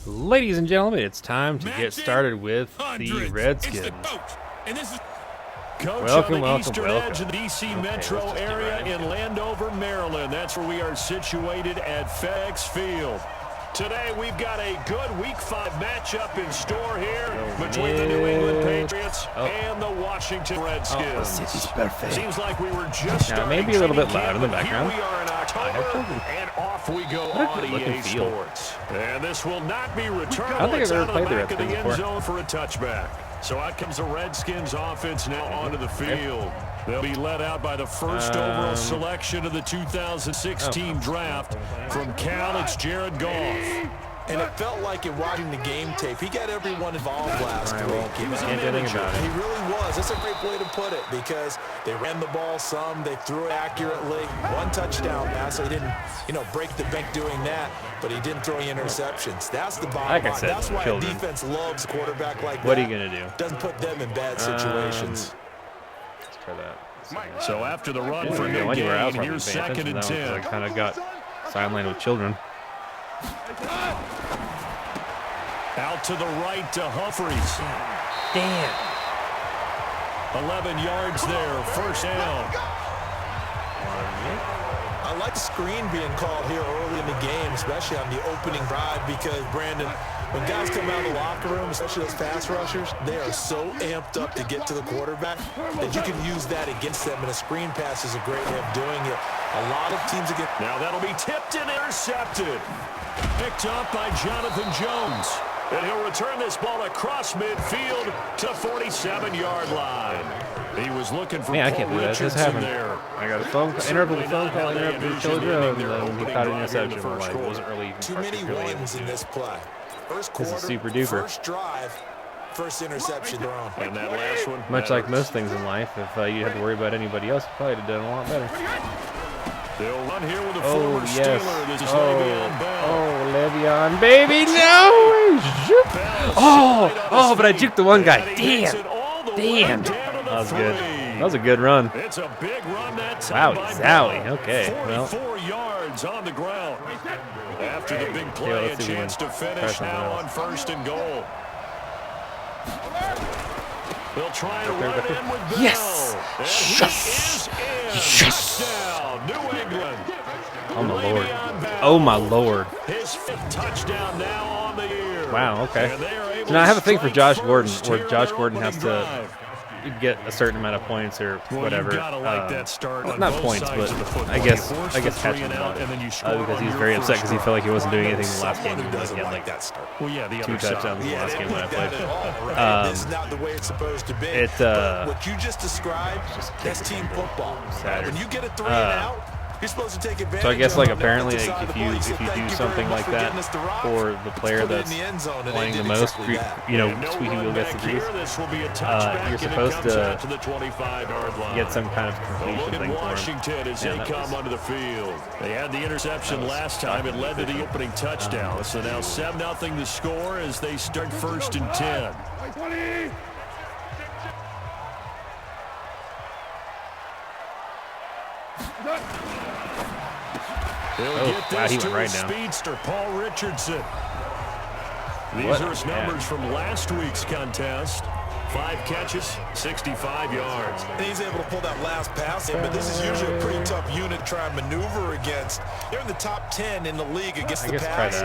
Ladies and gentlemen, it's time to get started with the Redskins. Welcome, on the eastern edge of the D.C. metro area in Landover, Maryland. That's where we are situated at FedEx Field. Today, we've got a good Week 5 matchup in store here between the New England Patriots and the Washington Redskins. Seems like we were just starting. Maybe a little bit loud in the background. Here we are in October, and off we go on EA Sports. And this will not be returned. I don't think I've ever played the Redskins before. Zone for a touchback. So out comes the Redskins offense now onto the field. They'll be led out by the first overall selection of the 2016 draft. From Cal, it's Jared Goff. And it felt like in watching the game tape, he got everyone involved last week. He was a Can't do anything manager. about it. He really was. That's a great way to put it because they ran the ball some, they threw it accurately. One touchdown pass, so he didn't, break the bank doing that, but he didn't throw any interceptions. That's the bottom line. That's why a defense loves a quarterback like that. What are you going to do? Doesn't put them in bad situations. Let's try that. So after the run for no gain, here's 2nd and 10. I kind of got sidelined with children. Out to the right to Humphries. Damn. 11 yards there, first down. I like the screen being called here early in the game, especially on the opening drive, because, Brandon, when guys come out of the locker room, especially those pass rushers, they are so amped up to get to the quarterback that you can use that against them, and a screen pass is a great way of doing it. A lot of teams again. Now that'll be tipped and intercepted. Picked up by Jonathan Jones. And he'll return this ball across midfield to the 47-yard line. He was looking for I can't believe that just happened. There. I got a interrupted phone call, interrupted children, and then he caught an interception. Like, it wasn't really too many ones in this play. First quarter, this is super duper. First drive, first interception thrown. And that last one. Much like most things in life, if you had to worry about anybody else, you probably would have done a lot better. They'll run here with a former Steeler. This is Le'Veon Bell. Le'Veon, baby, no! But I juked the one guy. Damn. That was good. That was a good run. It's a big run that time. Wow, zowie. Okay. 44 yards on the ground. After the big play, a chance to finish now on 1st and goal. They'll try to run in with Bell. Yes! Yes! Touchdown, New England. Oh, my Lord. Oh, my Lord. His 5th touchdown now on the year. Wow, okay. So now I have a thing for Josh Gordon, where Josh Gordon has to get a certain amount of points or whatever. Like that start not points, but I guess catching them because he's very upset because he felt like he wasn't doing anything in the last game. He had like 2 touchdowns in the last game that I played. It's not the way it's supposed to be. What you just described, that's team football. When you get a 3 and out, you're supposed to take advantage. So I guess apparently if you do something like that for the player that's playing the most, squeaky wheel gets the grease, you're supposed to get some kind of completion thing for him. Washington as they come onto the field. They had the interception last time. It led to the opening touchdown. So now 7-0 the score as they start 1st and 10. He went right down. Speedster, Paul Richardson. These are his numbers from last week's contest. 5 catches, 65 yards. And he's able to pull that last pass in, but this is usually a pretty tough unit to try and maneuver against. They're in the top 10 in the league against the pass.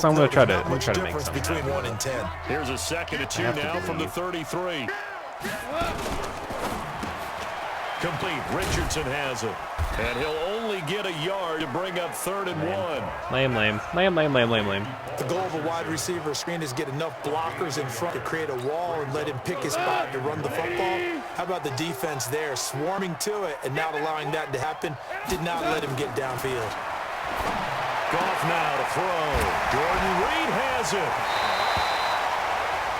I'm going to try to make something between 1 and 10. Here's a 2nd and 2 now from the 33. Complete. Richardson has it. And he'll only get a yard to bring up 3rd and 1. Lame. The goal of a wide receiver screen is get enough blockers in front to create a wall and let him pick his spot to run the football. How about the defense there, swarming to it and not allowing that to happen? Did not let him get downfield. Goff now to throw. Jordan Reed has it.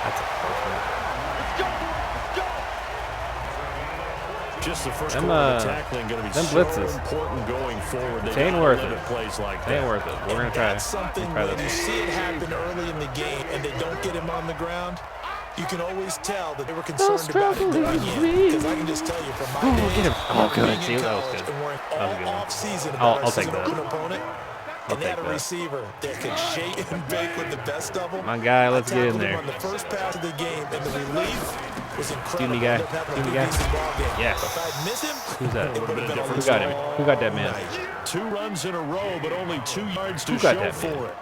That's a close one. Just the first quarter tackling going to be so blitzes. important going forward. It ain't worth it. Plays like that. Ain't worth it. We're going to try. That's something when you see it happen early in the game and they don't get him on the ground, you can always tell that they were concerned about it going in. Because I can just tell you from my days, get him. Oh, good. See, that was good. That was a good one. I'll take that. And they had a receiver that could shake and bake with the best of them. My guy, let's get in there. On the first pass of the game, and the relief was incredible. Steamy guy. Yes. If I miss him, who's that? Who got him? Who got that man? 2 runs in a row, but only 2 yards to show for it.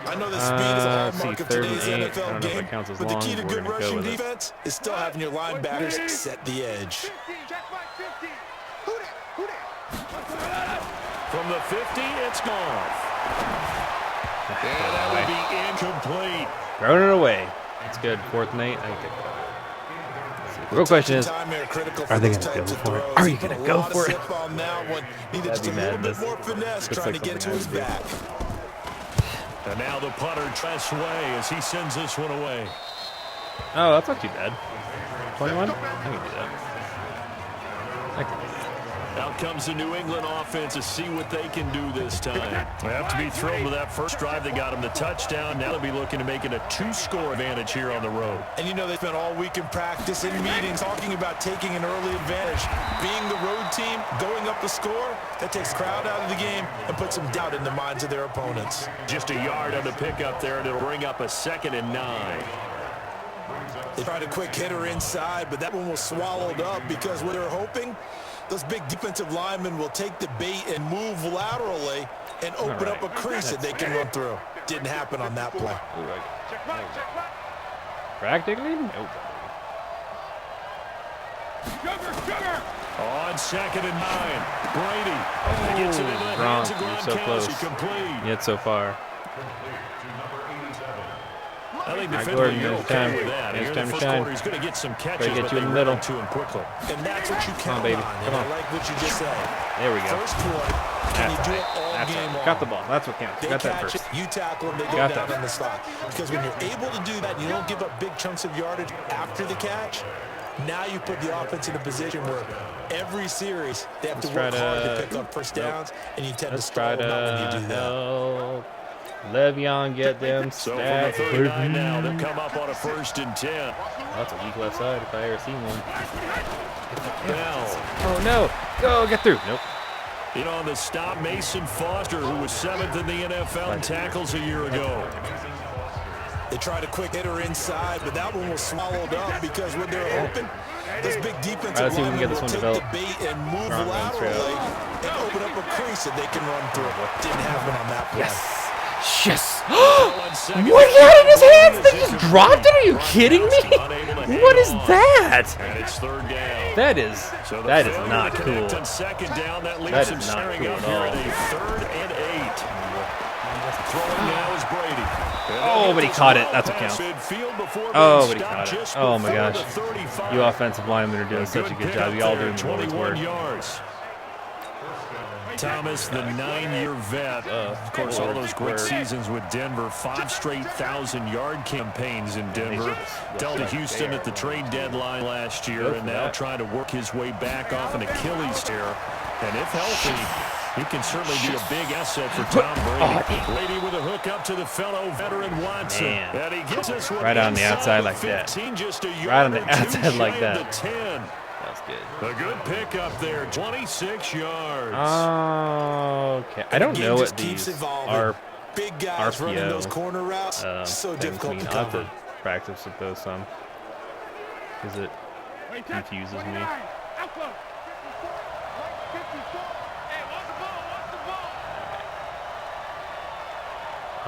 I know that speed is a hallmark of today's NFL game, but the key to good rushing defense is still having your linebackers set the edge. From the 50, it's gone. And that would be incomplete. Throwing it away. That's good. 4th and 8. I think the real question is, are they going to go for it? Are you going to go for it? That'd be madness. Trying to get to his back. And now the punter tries away as he sends this one away. Oh, that's not too bad. 21? I can do that. Out comes the New England offense to see what they can do this time. They have to be thrilled with that first drive. They got them the touchdown. Now they'll be looking to make it a 2-score advantage here on the road. And you know they spent all week in practice and meetings talking about taking an early advantage. Being the road team, going up the score, that takes the crowd out of the game and puts some doubt in the minds of their opponents. Just a yard on the pickup there, and it'll bring up a 2nd and 9. They tried a quick hitter inside, but that one was swallowed up because what they're hoping, those big defensive linemen will take the bait and move laterally and open up a crease that they can run through. Didn't happen on that play. Practically? Nope. On 2nd and 9, Brady. Gets it into the hands of Gronkowski, complete. Yet so far. I think defensively you're okay with that. It's Here time in the to first shine. quarter, he's going to get some catches, Get but you they in the middle. run to him quickly. And that's what you count baby. on. Come on. I like what you just said. There we go. First quarter, can you do it all game long? Got the ball. That's what counts. They Got that catch first. it, you tackle them, they go down on the spot. Because when you're able to do that, you don't give up big chunks of yardage after the catch. Now you put the offense in a position where every series they have to work hard to pick up first downs, and you tend to stall them out when you do that. Le'Veon get them So stats. from the 39 now, they'll come up on a 1st and 10. That's a weak left side if I ever seen one. Now, Oh no! Go get through. Nope. you know, on the stop, Mason Foster, who was 7th in the NFL in tackles a year ago. They tried a quick hitter inside, but that one was swallowed up because what they're hoping, those big defensive linemen will take the bait and move laterally and open up a crease that they can run through. Didn't happen on that play. Yes. What he had in his hands? They just dropped it? Are you kidding me? What is that? And it's 3rd down. That is not cool. On 2nd down, that leaves That him is not staring cool up at here all. at a 3rd and 8. Throwing now is Brady. Oh, but he caught it. That's what counts. Oh, but he caught it. Oh my gosh. You offensive linemen are doing such a good job. You all doing the Lord's work. Thomas, the 9-year vet. Of course, all those great seasons with Denver. 5 straight 1,000-yard campaigns in Denver. Dealt to Houston at the trade deadline last year, and now trying to work his way back off an Achilles tear. And if healthy, he can certainly be a big asset for Tom Brady. Brady with a hook up to the fellow veteran Watson. And he gets this one right on the outside like that. Right on the outside like that. 10. That's good. A good pickup there, 26 yards. Okay. I don't know what these are. Big guys running those RPO corner routes, so difficult to I'll have cover. to practice with those some. Because it confuses me.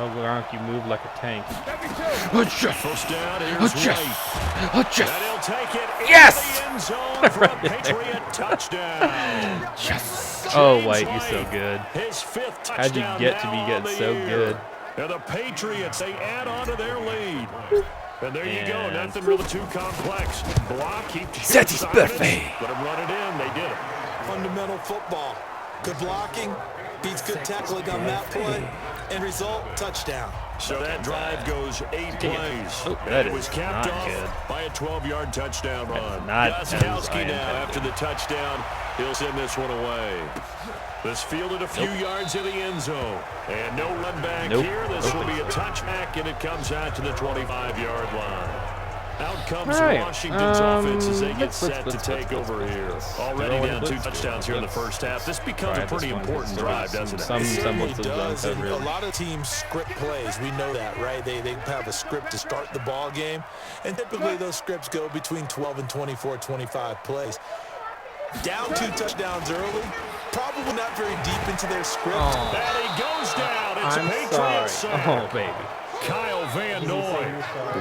Oh, Gronk, you move like a tank. First down, here's White. And he'll take it Yes! into the end zone for a Patriot touchdown. Yes! Oh, White, you're so good. His 5th touchdown. How'd you get to be getting so good? And the Patriots, they add on to their lead. And there you go, nothing really too complex. Block, keep That is perfect. Let him run it in, they did it. Fundamental football. Good blocking, beats good tackling on that play, and result, touchdown. So that drive goes 8 plays. Oh, and that it was is capped not off good. by a 12-yard touchdown run. Not as I Gostkowski now intended. after the touchdown. He'll send this one away. This fielded a few yards in the end zone. And no run back here. This will be a touchback, and it comes out to the 25-yard line. Out comes right. Washington's offense as they get set to let's take over here. Already down 2 touchdowns here in the first half. This becomes a pretty important drive, doesn't it? Some semblance It of does, zone and a coverage. lot of teams script plays. We know that, right? They have a script to start the ball game, and typically those scripts go between 12 and 24, 25 plays. Down 2 touchdowns early, probably not very deep into their script. And he goes down. It's a Patriots sack. Oh, baby. Kyle Van Noy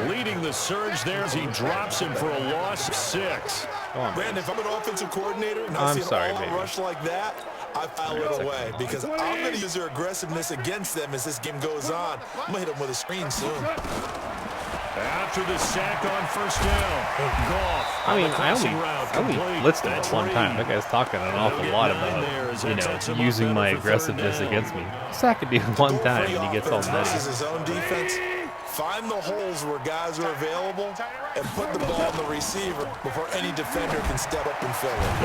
leading the surge there as he drops him for a loss of 6. Brandon, if I'm an offensive coordinator and I see an all-out rush like that, I file it away because I'm going to use their aggressiveness against them as this game goes on. I'm going to hit them with a screen soon. After the sack on first down, Goff. I mean, I only blitzed him one time. That guy's talking an awful lot about, using my aggressiveness against me. Sacking him one time and he gets all nutty. His own defense. Find the holes where guys are available and put the ball on the receiver before any defender can step up and fill it.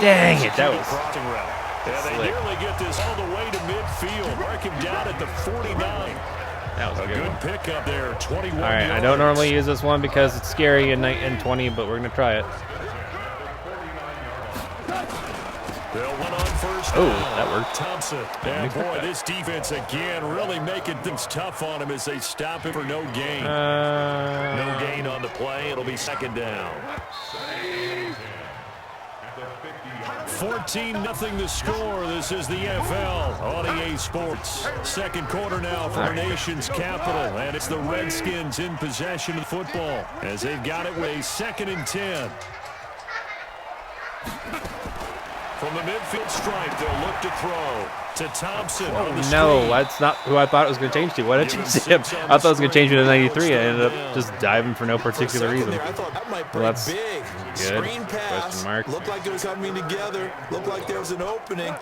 Dang it, that was Yeah, they nearly get this all the way to midfield. Mark him down at the 49. That was A good pickup there, 21 All right, I don't normally use this one because it's scary in 20, but we're going to try it. They'll win on first Oh, down. that worked. Thompson. And boy, this defense again really making things tough on him as they stop him for no gain. No gain on the play. It'll be second down. 14-0 the score. This is the NFL on EA Sports. Second quarter now for our nation's capital, and it's the Redskins in possession of the football as they've got it with a 2nd and 10. From the midfield stripe, they'll look to throw to Thompson. Oh, no, that's not who I thought it was going to change to. Why did you say him? I thought it was going to change to 93. I ended up just diving for no particular reason. I thought that might Well, that's big. good. Screen pass. Question mark. Looked like it was coming together. Looked like there was an opening.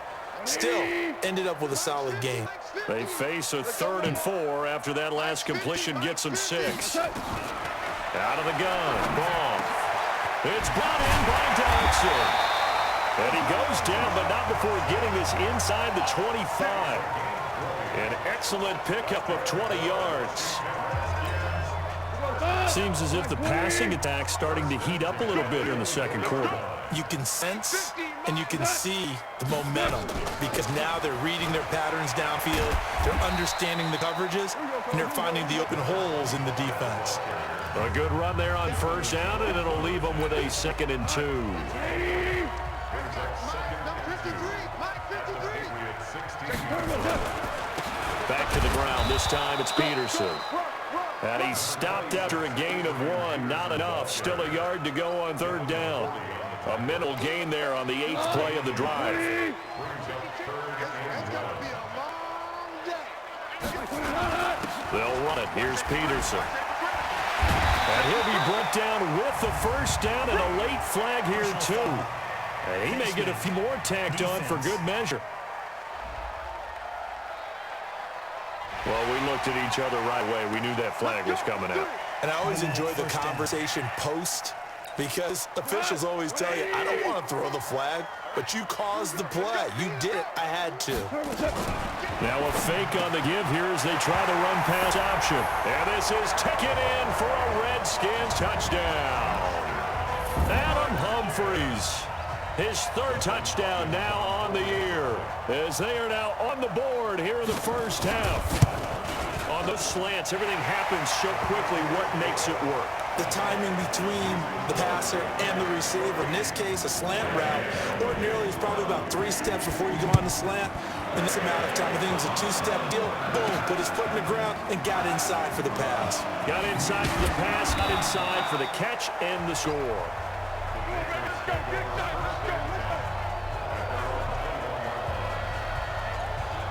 Still ended up with a solid game. They face a 3rd and 4 after that last completion gets them 6. Out of the gun. Ball. It's brought in by Dodson. And he goes down, but not before getting this inside the 25. An excellent pickup of 20 yards. Seems as if the passing attack's starting to heat up a little bit here in the second quarter. You can sense and you can see the momentum because now they're reading their patterns downfield, they're understanding the coverages, and they're finding the open holes in the defense. A good run there on first down, and it'll leave them with a 2nd and 2. Back to the ground. This time it's Peterson. And he stopped after a gain of 1. Not enough. Still a yard to go on 3rd down. A mental gain there on the 8th play of the drive. They'll run it. Here's Peterson. And he'll be brought down with the first down and a late flag here, too. And he may get a few more tacked on for good measure. Well, we looked at each other right away. We knew that flag was coming out. And I always enjoy the conversation post because officials always tell you, I don't want to throw the flag, but you caused the play. You did it. I had to. Now a fake on the give here as they try the run pass option. And this is taken in for a Redskins touchdown. Adam Humphries. His 3rd touchdown now on the year as they are now on the board here in the first half. On those slants, everything happens so quickly. What makes it work? The timing between the passer and the receiver. In this case, a slant route. Ordinarily, it's probably about 3 steps before you go on the slant. In this amount of time, I think it was a 2-step deal. Boom, put his foot in the ground and got inside for the pass. Got inside for the pass, got inside for the catch and the score.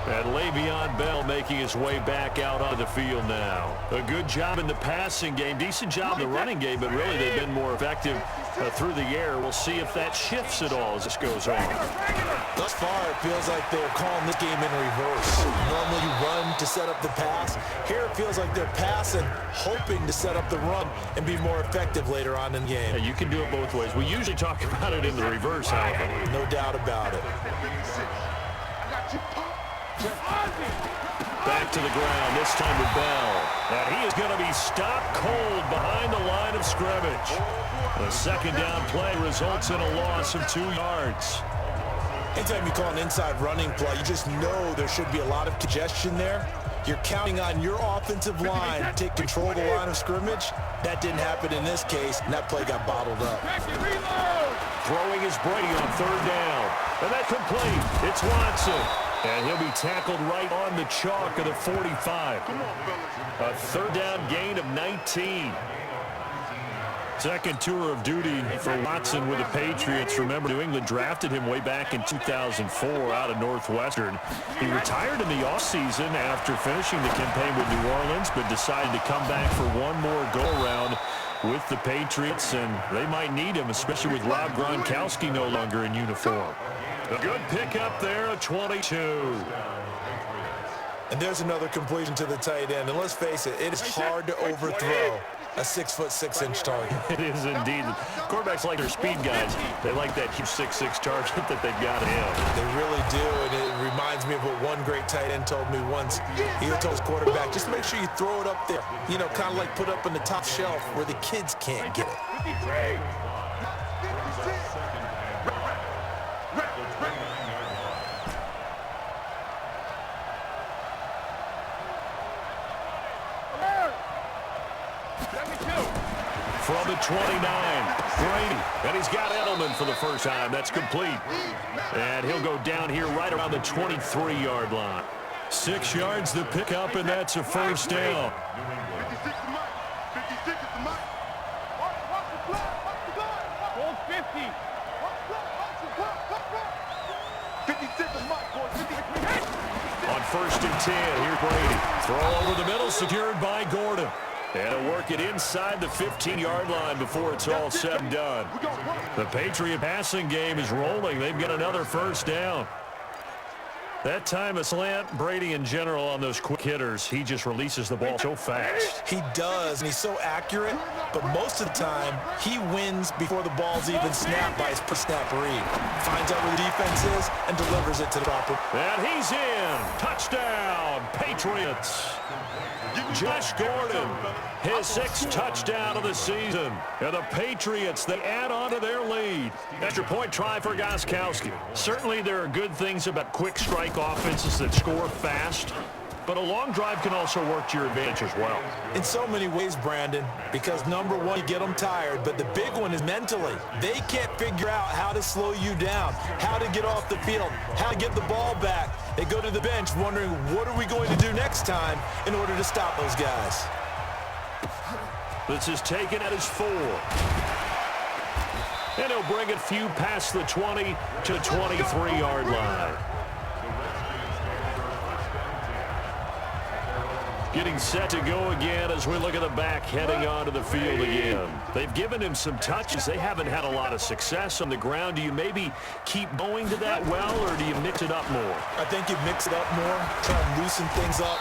And Le'Veon Bell making his way back out on the field now. A good job in the passing game. Decent job in the running game, but really they've been more effective through the air. We'll see if that shifts at all as this goes on. Thus far, it feels like they're calling this game in reverse. Normally you run to set up the pass. Here it feels like they're passing, hoping to set up the run and be more effective later on in the game. Yeah, you can do it both ways. We usually talk about it in the reverse, however. No doubt about it. back to the ground, this time with Bell. And he is going to be stopped cold behind the line of scrimmage. The second down play results in a loss of 2 yards. Anytime you call an inside running play, you just know there should be a lot of congestion there. You're counting on your offensive line to take control of the line of scrimmage. That didn't happen in this case, and that play got bottled up. Throwing is Brady on third down. And that's complete. It's Watson. And he'll be tackled right on the chalk of the 45. A third down gain of 19. Second tour of duty for Watson with the Patriots. Remember, New England drafted him way back in 2004 out of Northwestern. He retired in the offseason after finishing the campaign with New Orleans, but decided to come back for one more go-around with the Patriots, and they might need him, especially with Rob Gronkowski no longer in uniform. A good pickup there, a 22. And there's another completion to the tight end. And let's face it, it is hard to overthrow a 6'6" target. It is indeed. Quarterbacks like their speed guys. They like that huge 6'6" target that they've got in him. They really do, and it reminds me of what one great tight end told me once. He told his quarterback, just make sure you throw it up there. You know, kind of like put up in the top shelf where the kids can't get it. From the 29, Brady. And he's got Edelman for the first time. That's complete. And he'll go down here right around the 23-yard line. 6 yards to pick up, and that's a first down. On first and 10, here's Brady. Throw over the middle, secured by Gordon. And it'll work it inside the 15-yard line before it's all said and done. The Patriot passing game is rolling. They've got another first down. That time a slant, Brady in general on those quick hitters, he just releases the ball so fast. He does, and he's so accurate, but most of the time, he wins before the ball's even snapped by his pre-snap read. Finds out where the defense is and delivers it to the proper. And he's in. Touchdown, Patriots. Josh Gordon, his 6th touchdown of the season. And the Patriots, they add on to their lead. Extra point try for Gronkowski. Certainly there are good things about quick strike offenses that score fast, but a long drive can also work to your advantage as well. In so many ways, Brandon, because number one, you get them tired, but the big one is mentally. They can't figure out how to slow you down, how to get off the field, how to get the ball back. They go to the bench wondering, what are we going to do next time in order to stop those guys? This is taken at his 4. And he'll bring it few past the 20 to the 23-yard line. Getting set to go again as we look at the back heading onto the field again. They've given him some touches. They haven't had a lot of success on the ground. Do you maybe keep going to that well, or do you mix it up more? I think you mix it up more, try to loosen things up.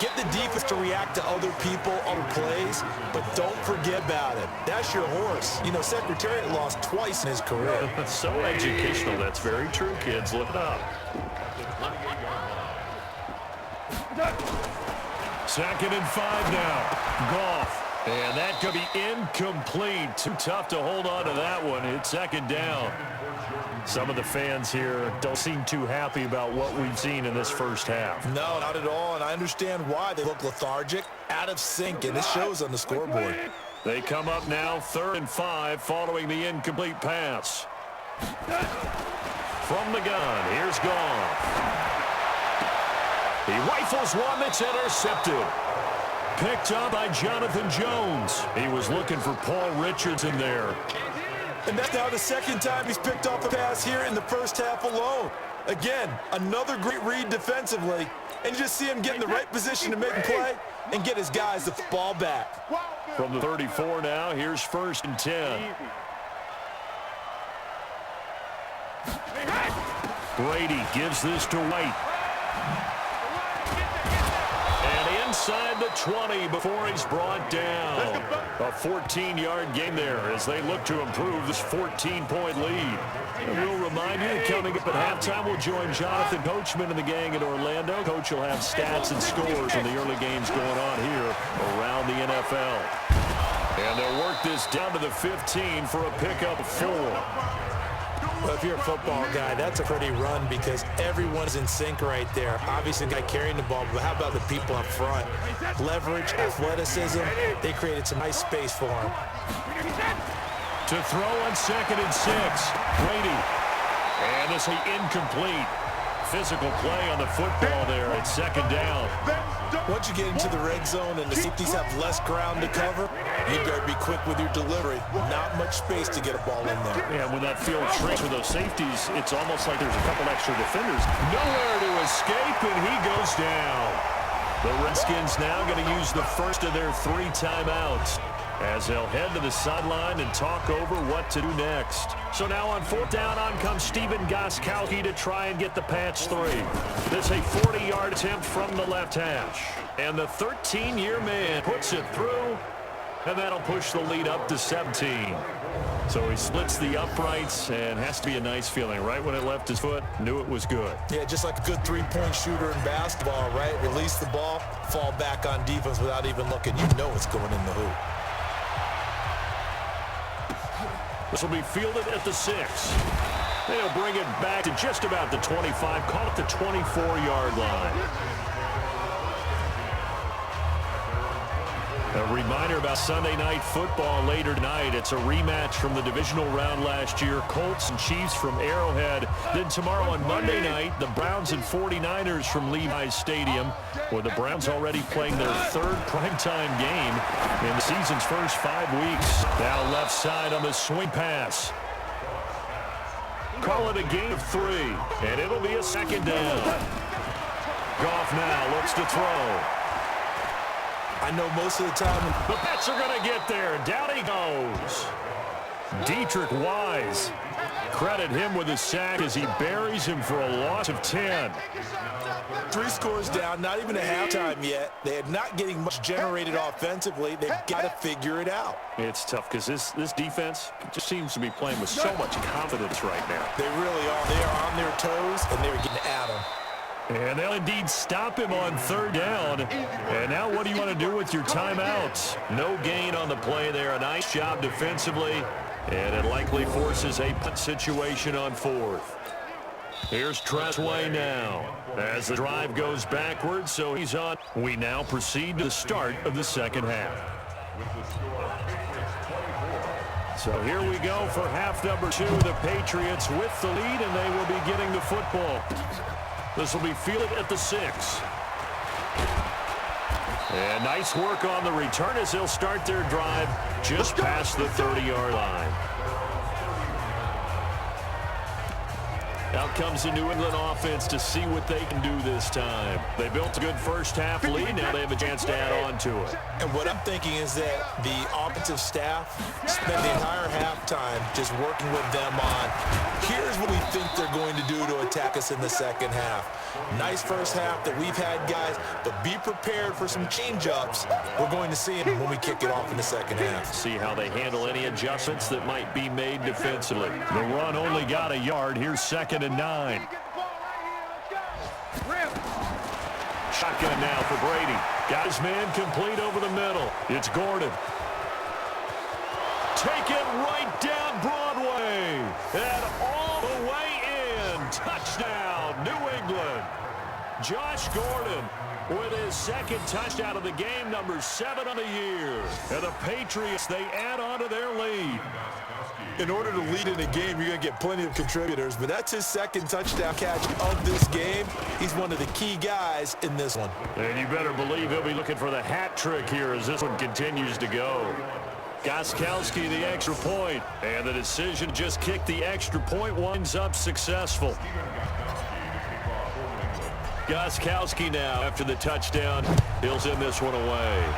Get the defense to react to other people, other plays, but don't forget about it. That's your horse. You know, Secretariat lost twice in his career. So educational. That's very true, kids. Look it up. 2nd and 5 now. Goff. And that could be incomplete. Too tough to hold on to that one. It's 2nd down. Some of the fans here don't seem too happy about what we've seen in this first half. No, not at all, and I understand why. They look lethargic, out of sync, and it shows on the scoreboard. They come up now 3rd and 5 following the incomplete pass. From the gun, here's Goff. He rifles one that's intercepted. Picked up by Jonathan Jones. He was looking for Paul Richardson there. And that's now the 2nd time he's picked off a pass here in the first half alone. Again, another great read defensively. And you just see him get in the right position to make a play and get his guys the ball back. From the 34 now, here's 1st and 10. Brady gives this to White. And inside the 20 before he's brought down. A 14-yard gain there as they look to improve this 14-point lead. And we'll remind you that coming up at halftime, we'll join Jonathan Coachman and the gang in Orlando. Coach will have stats and scores from the early games going on here around the NFL. And they'll work this down to the 15 for a pickup of 4. Well, if you're a football guy, that's a pretty run because everyone's in sync right there. Obviously, the guy carrying the ball, but how about the people up front? Leverage, athleticism, they created some nice space for him. To throw on 2nd and 6, Brady. And this is incomplete. Physical play on the football there at 2nd down. Once you get into the red zone and the safeties have less ground to cover, you better be quick with your delivery. Not much space to get a ball in there. Yeah, when that field shrinks with those safeties, it's almost like there's a couple extra defenders. Nowhere to escape, and he goes down. The Redskins now going to use the first of their 3 timeouts as they'll head to the sideline and talk over what to do next. So now on 4th down, on comes Stephen Gostkowski to try and get the patch 3. This a 40-yard attempt from the left hash. And the 13-year man puts it through, and that'll push the lead up to 17. So he splits the uprights, and has to be a nice feeling. Right when it left his foot, knew it was good. Yeah, just like a good three-point shooter in basketball, right? Release the ball, fall back on defense without even looking. You know it's going in the hoop. This will be fielded at the 6. They'll bring it back to just about the 25, call it the 24-yard line. A reminder about Sunday Night Football later tonight. It's a rematch from the divisional round last year. Colts and Chiefs from Arrowhead. Then tomorrow on Monday night, the Browns and 49ers from Levi's Stadium, where the Browns already playing their 3rd primetime game in the season's first 5 weeks. Now left side on the swing pass. Call it a gain of 3, and it'll be a 2nd down. Goff now looks to throw. I know most of the time the Pets are going to get there. Down he goes. Dietrich Wise. Credit him with a sack as he buries him for a loss of 10. 3 scores down, not even a halftime yet. They're not getting much generated offensively. They've got to figure it out. It's tough because this defense just seems to be playing with so much confidence right now. They really are. They are on their toes, and they're getting at them. And they'll indeed stop him on 3rd down. And now what do you want to do with your timeouts? No gain on the play there. A nice job defensively. And it likely forces a punt situation on 4th. Here's Tressway now as the drive goes backwards, so he's on. We now proceed to the start of the 2nd half. So here we go for half number 2. The Patriots with the lead, and they will be getting the football. This will be fielded at the 6. And nice work on the return as they'll start their drive just past the 30-yard line. Out comes the New England offense to see what they can do this time. They built a good first half lead. Now they have a chance to add on to it. And what I'm thinking is that the offensive staff spent the entire halftime just working with them on, here's what we think they're going to do to attack us in the 2nd half. Nice first half that we've had, guys, but be prepared for some change-ups. We're going to see it when we kick it off in the 2nd half. See how they handle any adjustments that might be made defensively. The run only got a yard. Here's 2nd and 9. Shotgun now for Brady. Got his man complete over the middle. It's Gordon. Take it right down Broadway. And all the way in. Touchdown, New England. Josh Gordon with his 2nd touchdown of the game, number 7 on the year. And the Patriots, they add on to their lead. In order to lead in a game, you're going to get plenty of contributors, but that's his 2nd touchdown catch of this game. He's one of the key guys in this one. And you better believe he'll be looking for the hat trick here as this one continues to go. Gostkowski the extra point, and the decision to just kick the extra point winds up successful. Gostkowski now, after the touchdown, he'll send this one away.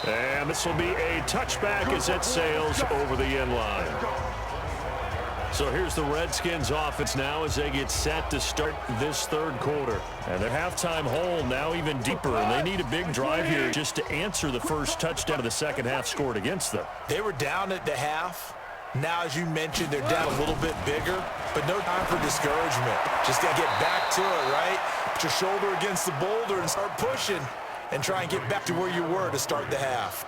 And this will be a touchback as it sails over the end line. So here's the Redskins offense now as they get set to start this 3rd quarter. And their halftime hole now even deeper, and they need a big drive here just to answer the first touchdown of the 2nd half scored against them. They were down at the half. Now, as you mentioned, they're down a little bit bigger, but no time for discouragement. Just got to get back to it, right? Put your shoulder against the boulder and start pushing and try and get back to where you were to start the half.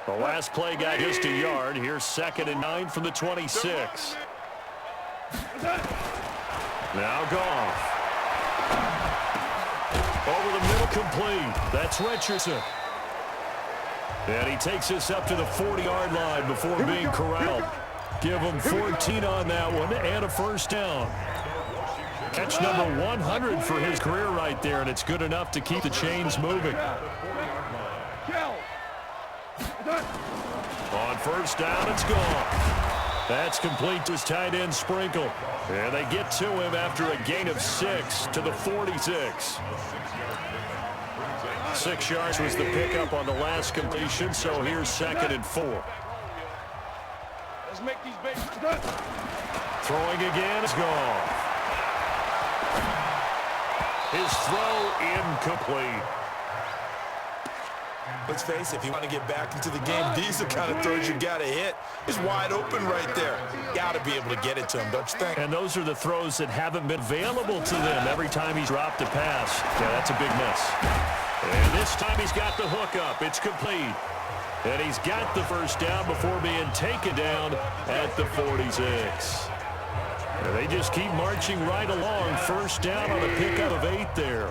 The last play got just a yard. Here's 2nd and 9 from the 26. Now Goff. Over the middle, complete. That's Richardson. And he takes us up to the 40-yard line before being corralled. Give him 14 on that one and a first down. Catch number 100 for his career right there, and it's good enough to keep the chains moving. On first down, it's gone. That's complete to his tight end, Sprinkle. And they get to him after a gain of 6 to the 46. 6 yards was the pickup on the last completion, so here's 2nd and 4. Let's make these babies. Throwing again is gone. His throw incomplete. Let's face it, if you want to get back into the game, these are the kind of throws you got to hit. It's wide open right there. Got to be able to get it to him, don't you think? And those are the throws that haven't been available to them every time he's dropped a pass. Yeah, that's a big miss. And this time he's got the hook up. It's complete. And he's got the first down before being taken down at the 46. And they just keep marching right along. First down on a pickup of 8 there.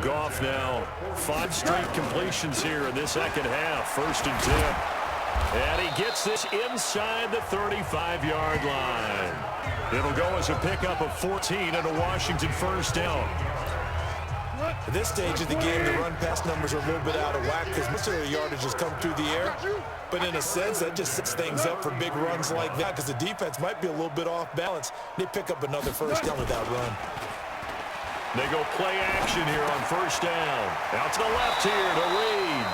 Goff now 5 straight completions here in this second half. 1st and 10. And he gets this inside the 35-yard line. It'll go as a pickup of 14 and a Washington first down. At this stage of the game, the run-pass numbers are a little bit out of whack because most of the yardage has come through the air. But in a sense, that just sets things up for big runs like that because the defense might be a little bit off balance. They pick up another first down with that run. They go play action here on first down. Out to the left here to Reed.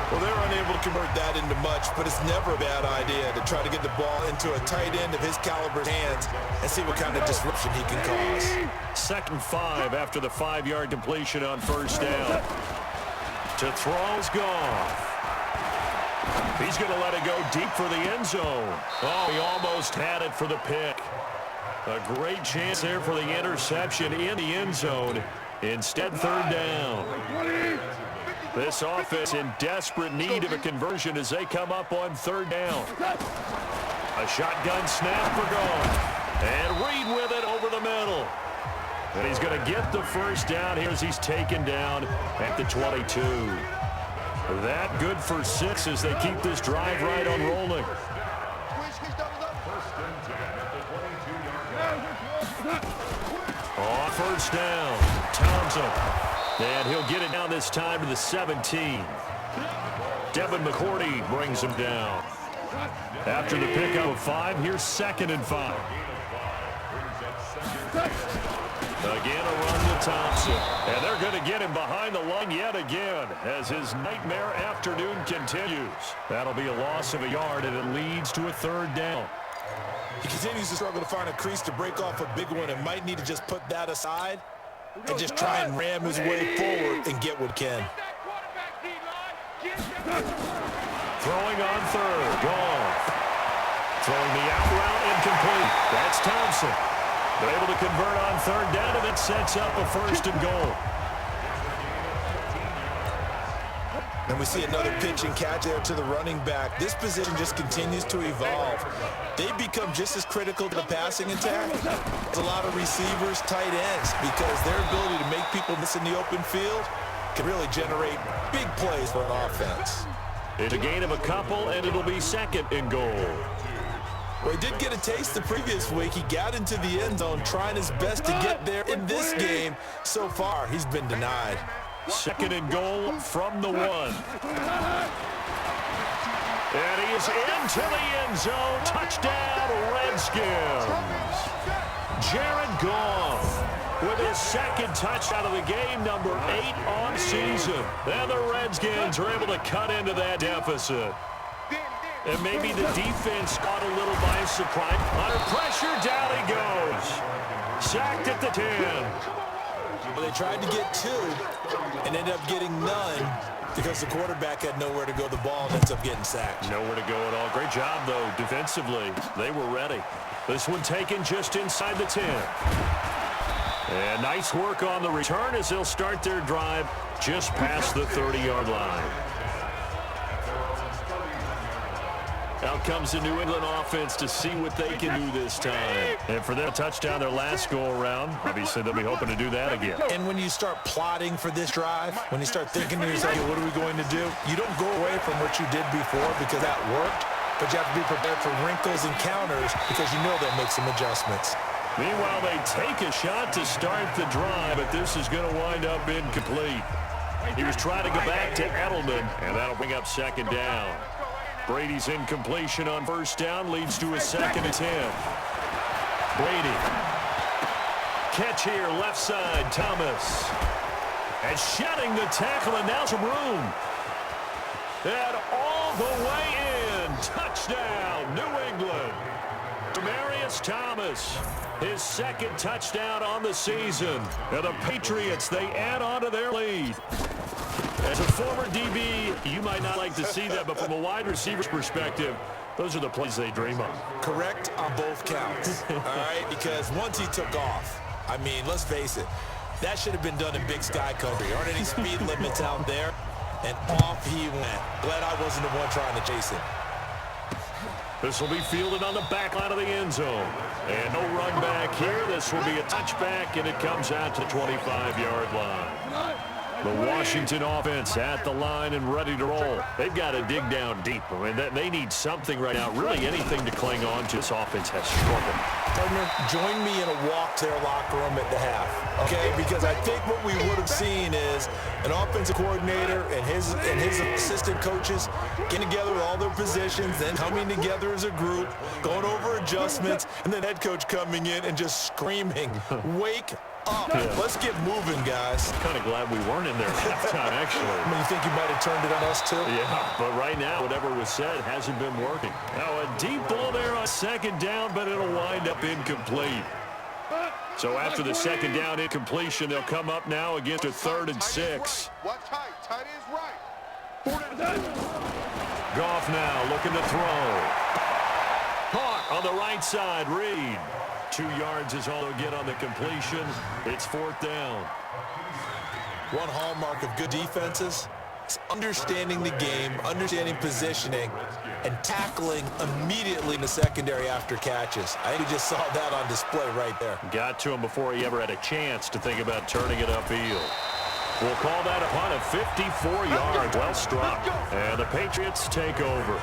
Well, they're unable to convert that into much, but it's never a bad idea to try to get the ball into a tight end of his caliber's hands and see what kind of disruption he can cause. 2nd and 5 after the 5-yard completion on first down. To throws Goff. He's going to let it go deep for the end zone. Oh, he almost had it for the pick. A great chance there for the interception in the end zone. Instead, 3rd down. This offense in desperate need of a conversion as they come up on 3rd down. A shotgun snap for Goff. And Reed with it over the middle. And he's going to get the first down here as he's taken down at the 22. That good for 6 as they keep this drive right on rolling. On first down, Townsend. And he'll get it down this time to the 17. Devin McCourty brings him down. After the pickup of 5, here's 2nd and 5. Again, a run to Thompson. And they're going to get him behind the line yet again as his nightmare afternoon continues. That'll be a loss of a yard, and it leads to a 3rd down. He continues to struggle to find a crease to break off a big one and might need to just put that aside and just try and ram his way forward and get what can. Throwing on 3rd, Goff. Throwing the out route incomplete. That's Thompson. They're able to convert on 3rd down, and that sets up a 1st and goal. And we see another pitch and catch there to the running back. This position just continues to evolve. They become just as critical to the passing attack as a lot of receivers, tight ends, because their ability to make people miss in the open field can really generate big plays for an offense. It's a gain of a couple, and it'll be 2nd and goal. Well, he did get a taste the previous week. He got into the end zone trying his best to get there. In this game, so far, he's been denied. 2nd and goal from the 1. And he is into the end zone. Touchdown, Redskins. Jared Goff with his 2nd touchdown of the game, number 8 on season. And the Redskins are able to cut into that deficit. And maybe the defense caught a little by surprise. Under pressure, down he goes. Sacked at the 10. Well, they tried to get 2 and ended up getting none because the quarterback had nowhere to go. The ball ends up getting sacked. Nowhere to go at all. Great job, though, defensively. They were ready. This one taken just inside the 10. And nice work on the return as they'll start their drive just past the 30-yard line. Out comes the New England offense to see what they can do this time. And for their touchdown, their last go-around, obviously they'll be hoping to do that again. And when you start plotting for this drive, when you start thinking to yourself, what are we going to do? You don't go away from what you did before because that worked, but you have to be prepared for wrinkles and counters because you know they'll make some adjustments. Meanwhile, they take a shot to start the drive, but this is going to wind up incomplete. He was trying to go back to Edelman, and that'll bring up second down. Brady's incompletion on first down leads to a 2nd and 10. Brady. Catch here, left side, Thomas. And shedding the tackle, and now some room. And all the way in. Touchdown, New England. Demaryius Thomas, his 2nd touchdown on the season. And the Patriots, they add on to their lead. As a former DB, you might not like to see that, but from a wide receiver's perspective, those are the plays they dream of. Correct on both counts, all right? Because once he took off, I mean, let's face it, that should have been done in Big Sky country. There aren't any speed limits out there, and off he went. Glad I wasn't the one trying to chase him. This will be fielded on the back line of the end zone. And no run back here. This will be a touchback, and it comes out to the 25-yard line. The Washington offense at the line and ready to roll. They've got to dig down deep. I mean, they need something right now, really anything to cling on to. This offense has struggled. Partner, join me in a walk to their locker room at the half, okay? Because I think what we would have seen is an offensive coordinator and his assistant coaches getting together with all their positions, then coming together as a group, going over adjustments, and then head coach coming in and just screaming, wake up. Yeah. Let's get moving, guys. Kind of glad we weren't in there at halftime, actually. I mean, you think you might have turned it on us, too? Yeah, but right now, whatever was said hasn't been working. Now, a deep ball there on 2nd down, but it'll wind up incomplete. So after the 2nd down incompletion, they'll come up now against a 3rd and 6. What tight? Tight is right. Goff now looking to throw. Caught on the right side, Reed. 2 yards is all they'll get on the completion. It's 4th down. One hallmark of good defenses is understanding the game, understanding positioning, and tackling immediately in the secondary after catches. I think we just saw that on display right there. Got to him before he ever had a chance to think about turning it upfield. We'll call that a punt of 54 yards. Well struck. And the Patriots take over.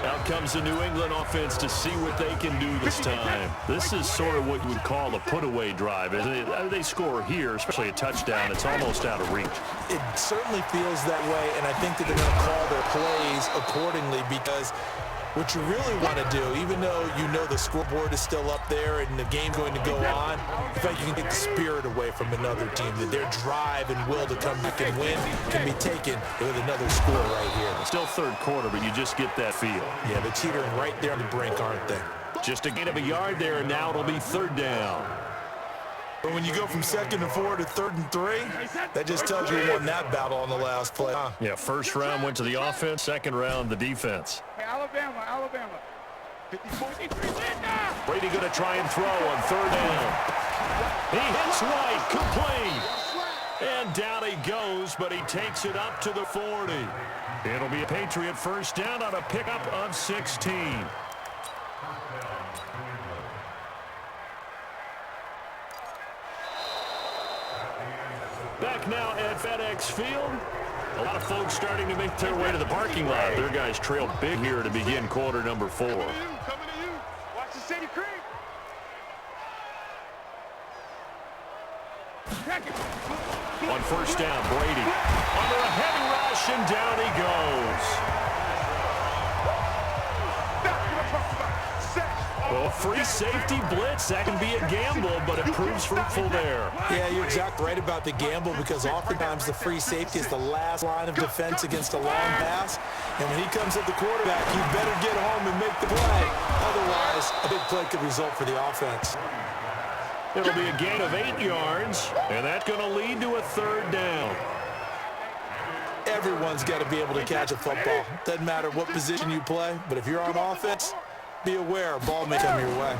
Out comes the New England offense to see what they can do this time. This is sort of what you would call a put-away drive, isn't it? They score here, especially a touchdown. It's almost out of reach. It certainly feels that way, and I think that they're going to call their plays accordingly because what you really want to do, even though you know the scoreboard is still up there and the game's going to go on, in fact, you can get the spirit away from another team, that their drive and will to come back and win can be taken with another score right here. Still 3rd quarter, but you just get that feel. Yeah, they're teetering right there on the brink, aren't they? Just a gain of a yard there, and now it'll be 3rd down. But when you go from 2nd and 4 to 3rd and 3, that just tells you who won that battle on the last play. Huh? Yeah, 1st round went to the offense, 2nd round the defense. Alabama. 54-53. Brady going to try and throw on 3rd down. He hits White, complete. And down he goes, but he takes it up to the 40. It'll be a Patriot 1st down on a pickup of 16. Back now at FedEx Field. A lot of folks starting to make their way to the parking lot. Their guys trail big here to begin quarter number 4. Coming to you. Watch the City Creek. On 1st down, Brady under a heavy rush, and down he goes. Well, free safety blitz, that can be a gamble, but it proves fruitful there. Yeah, you're exactly right about the gamble because oftentimes the free safety is the last line of defense against a long pass. And when he comes at the quarterback, you better get home and make the play. Otherwise, a big play could result for the offense. It'll be a gain of 8 yards, and that's going to lead to a 3rd down. Everyone's got to be able to catch a football. Doesn't matter what position you play, but if you're on offense, be aware a ball may come your way.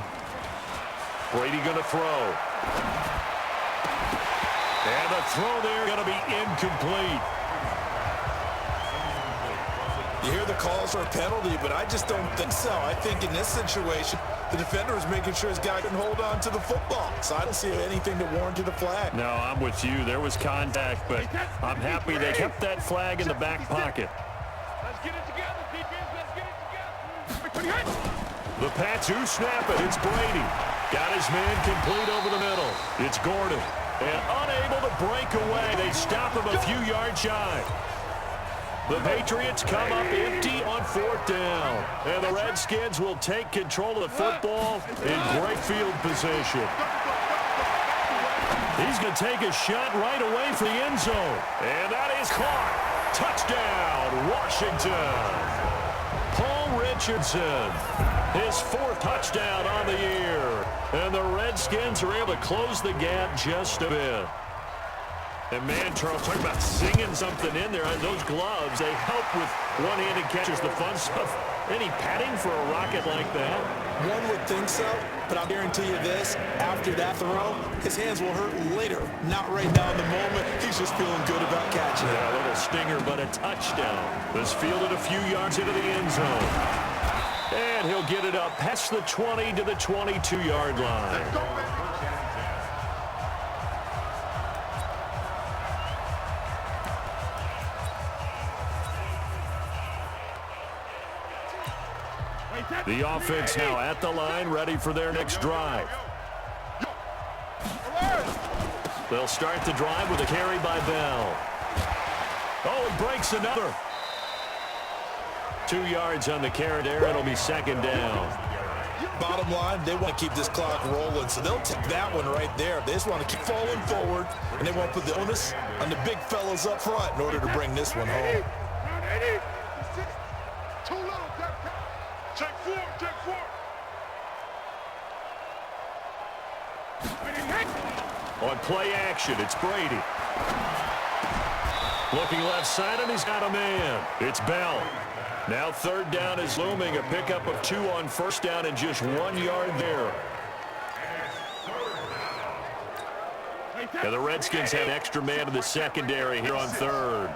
Brady going to throw. And the throw there going to be incomplete. You hear the calls for a penalty, but I just don't think so. I think in this situation, the defender is making sure his guy can hold on to the football. So I don't see anything to warrant the flag. No, I'm with you. There was contact, but I'm happy they kept that flag in the back pocket. Let's get it together, defense. Let's get it together. The Pats who snap it. It's Brady. Got his man complete over the middle. It's Gordon. And unable to break away. They stop him a few yards shy. The Patriots come up empty on 4th down. And the Redskins will take control of the football in great field position. He's going to take a shot right away for the end zone. And that is caught. Touchdown, Washington. Paul Richardson, his 4th touchdown on the year. And the Redskins are able to close the gap just a bit. And man, Charles, talking about singing something in there. Those gloves, they help with one-handed catches, the fun stuff. Any padding for a rocket like that? One would think so, but I'll guarantee you this. After that throw, his hands will hurt later. Not right now in the moment. He's just feeling good about catching it. Yeah, a little stinger, but a touchdown. Was fielded a few yards into the end zone. And he'll get it up past the 20 to the 22-yard line. The offense now at the line, ready for their next drive. They'll start the drive with a carry by Bell. Oh, he breaks another. 2 yards on the carry there. It'll be 2nd down. Bottom line, they want to keep this clock rolling, so they'll take that one right there. They just want to keep falling forward, and they want to put the onus on the big fellas up front in order to bring this one home. Check 4, check 4. On play action, it's Brady. Looking left side, and he's got a man. It's Bell. Now 3rd down is looming. A pickup of 2 on 1st down and just 1 yard there. And the Redskins have an extra man in the secondary here on 3rd.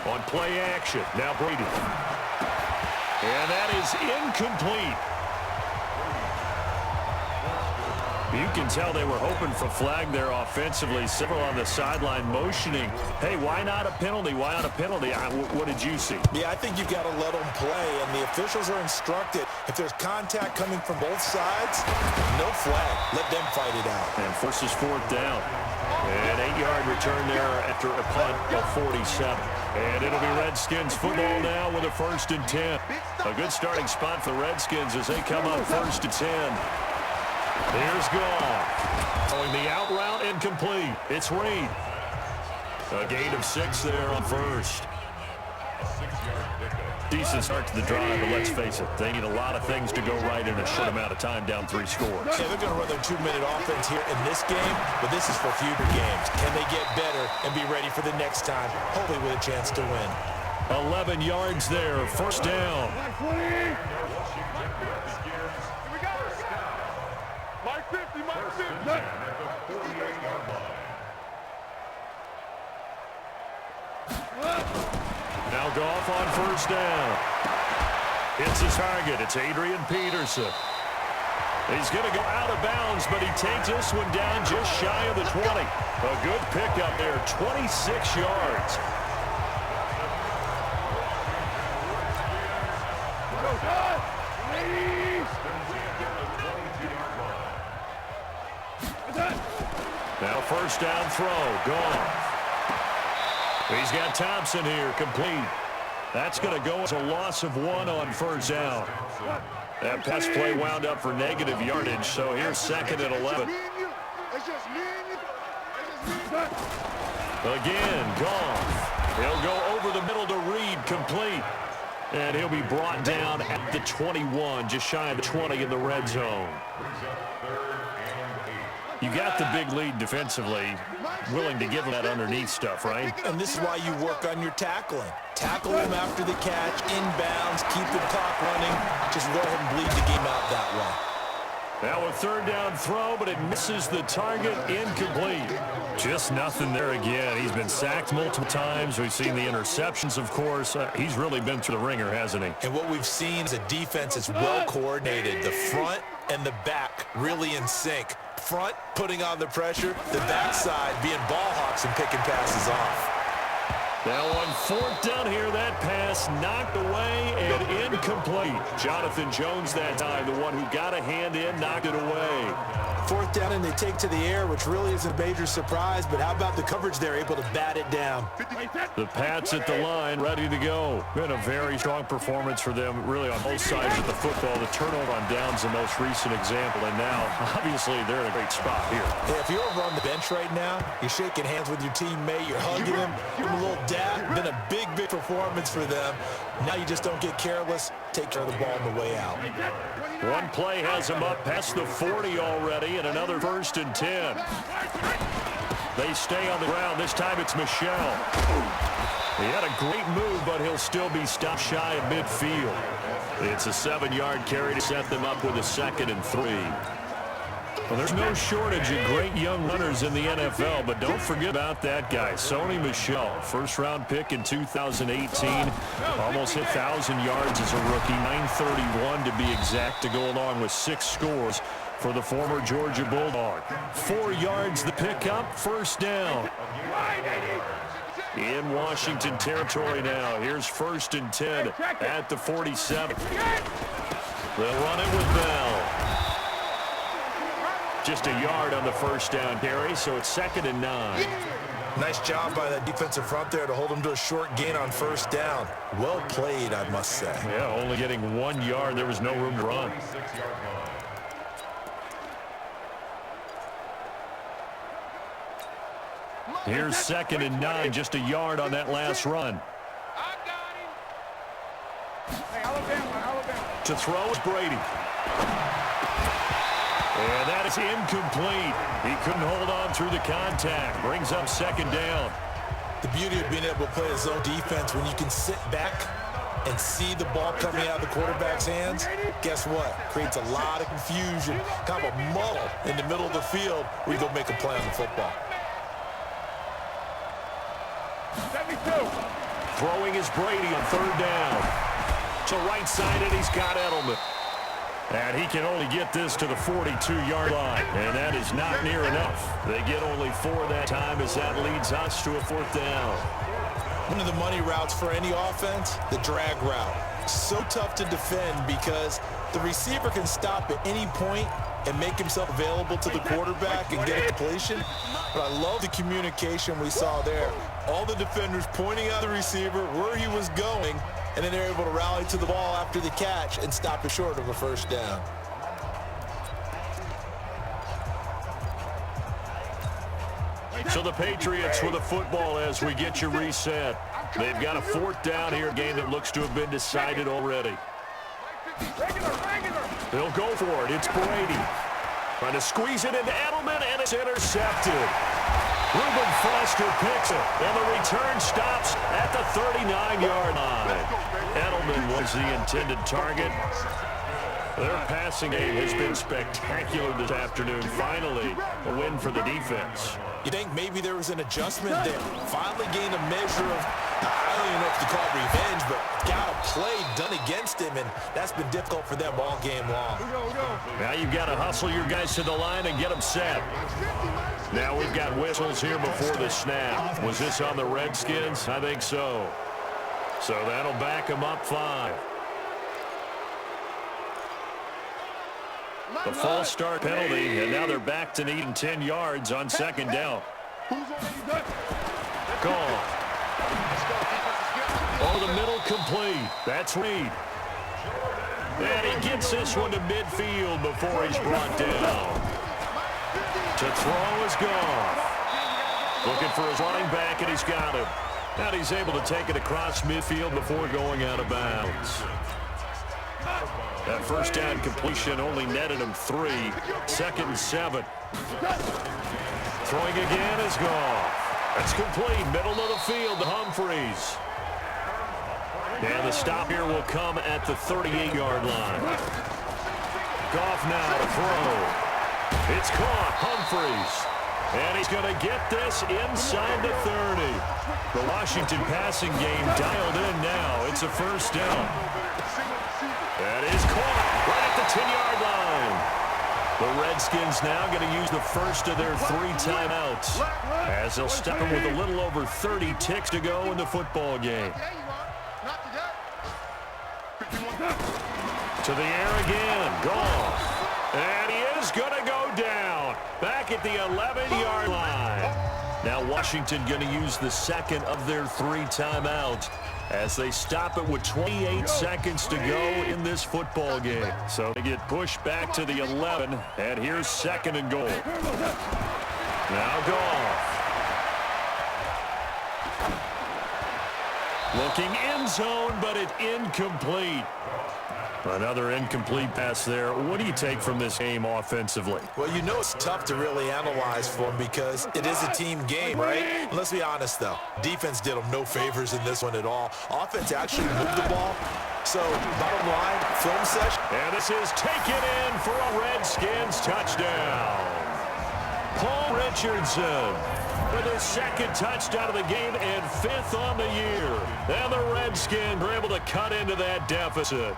On play action, now Brady. And that is incomplete. You can tell they were hoping for flag there offensively. Several on the sideline motioning. Hey, why not a penalty? Why not a penalty? What did you see? Yeah, I think you've got to let them play, and the officials are instructed. If there's contact coming from both sides, no flag. Let them fight it out. And forces 4th down. An 8-yard return there after a punt of 47. And it'll be Redskins football now with a 1st and 10. A good starting spot for the Redskins as they come up 1st and 10. Here's Goff. Going the out route, incomplete. It's Reed. A gain of 6 there on 1st. Decent start to the drive, but let's face it, they need a lot of things to go right in a short amount of time, down 3 scores. Yeah, they're going to run their 2-minute offense here in this game, but this is for future games. Can they get better and be ready for the next time, hopefully with a chance to win? 11 yards there, 1st down. Mike 50, Mike 50. Now Goff on 1st down. It's his target. It's Adrian Peterson. He's going to go out of bounds, but he takes this one down just shy of the 20. A good pickup there, 26 yards. Now 1st down throw, Goff. He's got Thompson here, complete. That's going to go as a loss of 1 on 1st down. That pass play wound up for negative yardage, so here's 2nd and 11. Again, Goff. He'll go over the middle to Reed, complete. And he'll be brought down at the 21, just shy of the 20 in the red zone. You got the big lead defensively, willing to give him that underneath stuff, right? And this is why you work on your tackling. Tackle him after the catch, inbounds, keep the clock running. Just let him bleed the game out that way. Now a third down throw, but it misses the target, incomplete. Just nothing there again. He's been sacked multiple times. We've seen the interceptions, of course. He's really been through the ringer, hasn't he? And what we've seen is a defense that's well coordinated. The front and the back really in sync. Front putting on the pressure, the backside being ball hawks and picking passes off. Now on fourth down here, that pass knocked away and incomplete. Jonathan Jones that time, the one who got a hand in, knocked it away. Fourth down and they take to the air, which really is a major surprise, but how about the coverage there, able to bat it down? The Pats at the line, ready to go. Been a very strong performance for them, really on both sides of the football. The turnover on down's the most recent example, and now, obviously, they're in a great spot here. Hey, if you're over on the bench right now, you're shaking hands with your teammate, you're hugging him, give him a little dap. Been a big, big performance for them. Now you just don't get careless. Take care of the ball on the way out. One play has him up past the 40 already, and another 1st and 10. They stay on the ground. This time it's Michel. He had a great move, but he'll still be stopped shy of midfield. It's a 7-yard carry to set them up with a 2nd and 3. Well, there's no shortage of great young runners in the NFL, but don't forget about that guy, Sony Michel. First-round pick in 2018. Almost hit 1,000 yards as a rookie. 931 to be exact, to go along with 6 scores for the former Georgia Bulldog. 4 yards the pickup, first down. In Washington territory now. Here's 1st and 10 at the 47. They'll run it with Bell. Just a yard on the first down carry, so it's 2nd and 9. Nice job by that defensive front there to hold him to a short gain on first down. Well played, I must say. Yeah, only getting 1 yard. There was no room to run. Here's 2nd and 9, just a yard on that last run. To throw is Brady. And that is incomplete. He couldn't hold on through the contact. Brings up 2nd down. The beauty of being able to play a zone defense, when you can sit back and see the ball coming out of the quarterback's hands, guess what? Creates a lot of confusion, kind of a muddle in the middle of the field where you go make a play on the football. 72. Throwing is Brady on 3rd down. To right side, and he's got Edelman. And he can only get this to the 42-yard line, and that is not near enough. They get only 4 that time as that leads us to a 4th down. One of the money routes for any offense, the drag route. So tough to defend because the receiver can stop at any point and make himself available to the quarterback and get a completion. But I love the communication we saw there. All the defenders pointing out the receiver, where he was going, and then they're able to rally to the ball after the catch and stop it short of a first down. So the Patriots with a football as we get you reset. They've got a 4th down here, a game that looks to have been decided already. They'll go for it. It's Brady. Trying to squeeze it into Edelman, and it's intercepted. Reuben Foster picks it, and the return stops at the 39-yard line. Edelman was the intended target. Their passing game has been spectacular this afternoon. Finally, a win for the defense. You think maybe there was an adjustment there? Finally gained a measure of, I don't even know if you call it revenge, but got a play done against him, and that's been difficult for them all game long. Now you've got to hustle your guys to the line and get them set. Now we've got whistles here before the snap. Was this on the Redskins? I think so. So that'll back them up 5. The false start penalty, and now they're back to needing 10 yards on 2nd down. Call. Oh, the middle complete. That's Reed. And he gets this one to midfield before he's brought down. To throw is Goff. Looking for his running back, and he's got him. And he's able to take it across midfield before going out of bounds. That first down completion only netted him 3. 2nd and 7. Throwing again is Goff. That's complete. Middle of the field to Humphries. And the stop here will come at the 38-yard line. Goff now to throw. It's caught. Humphries. And he's going to get this inside the 30. The Washington passing game dialed in now. It's a first down. That is caught right at the 10-yard line. The Redskins now going to use the first of their 3 timeouts as they'll step in with a little over 30 ticks to go in the football game. To the air again. Goff. And he is going to go down back at the 11-yard line. Now Washington going to use the second of their 3 timeouts as they stop it with 28 seconds to go in this football game. So they get pushed back to the 11, and here's 2nd and goal. Now Goff. Looking end zone, but it incomplete. Another incomplete pass there. What do you take from this game offensively? Well, you know it's tough to really analyze for them because it is a team game, right? Let's be honest, though. Defense did them no favors in this one at all. Offense actually moved the ball. So, bottom line, film session. And this is taken in for a Redskins touchdown. Paul Richardson with his 2nd touchdown of the game and 5th on the year. And the Redskins were able to cut into that deficit.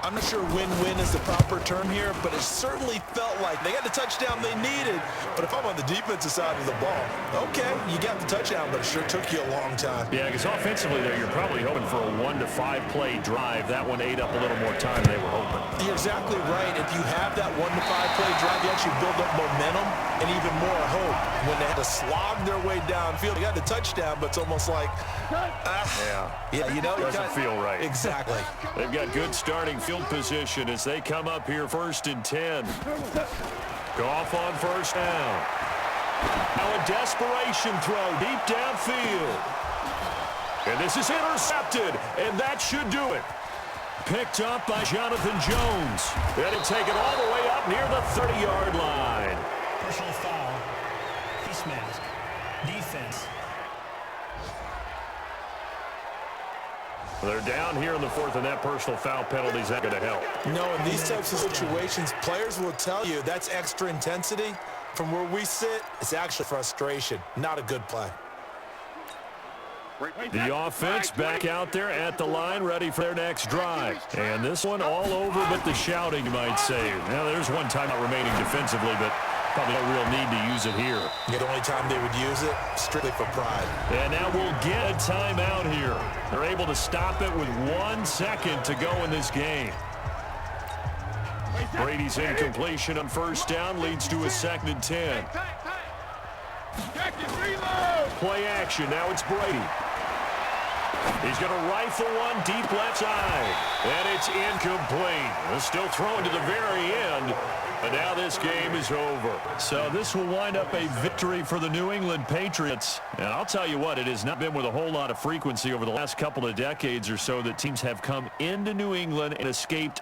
I'm not sure win-win is the proper term here, but it certainly felt like they got the touchdown they needed. But if I'm on the defensive side of the ball, okay, you got the touchdown, but it sure took you a long time. Yeah, because offensively there, you're probably hoping for a 1 to 5 play drive. That one ate up a little more time than they were hoping. You're exactly right. If you have that 1 to 5 play drive, you actually build up momentum and even more hope. When they had to slog their way downfield, they got the touchdown, but it's almost like, yeah, you know, doesn't feel right. Exactly. They've got good starting field position as they come up here 1st and 10. Goff on first down. Now a desperation throw deep downfield. And this is intercepted, and that should do it. Picked up by Jonathan Jones. And he'll take it all the way up near the 30-yard line. Personal foul. Face mask. Defense. They're down here in the 4th, and that personal foul penalty is not going to help. No, in these types of situations, players will tell you that's extra intensity. From where we sit, it's actually frustration, not a good play. The offense back out there at the line, ready for their next drive. And this one all over but the shouting, you might say. Now, there's one timeout remaining defensively, but probably no real need to use it here. Yeah, the only time they would use it, strictly for pride. And now we'll get a timeout here. They're able to stop it with 1 second to go in this game. Brady's incompletion on first down leads to a 2nd and 10. Play action. Now it's Brady. He's going to rifle one deep left side. And it's incomplete. They're still throwing to the very end. But now this game is over. So this will wind up a victory for the New England Patriots. And I'll tell you what, it has not been with a whole lot of frequency over the last couple of decades or so that teams have come into New England and escaped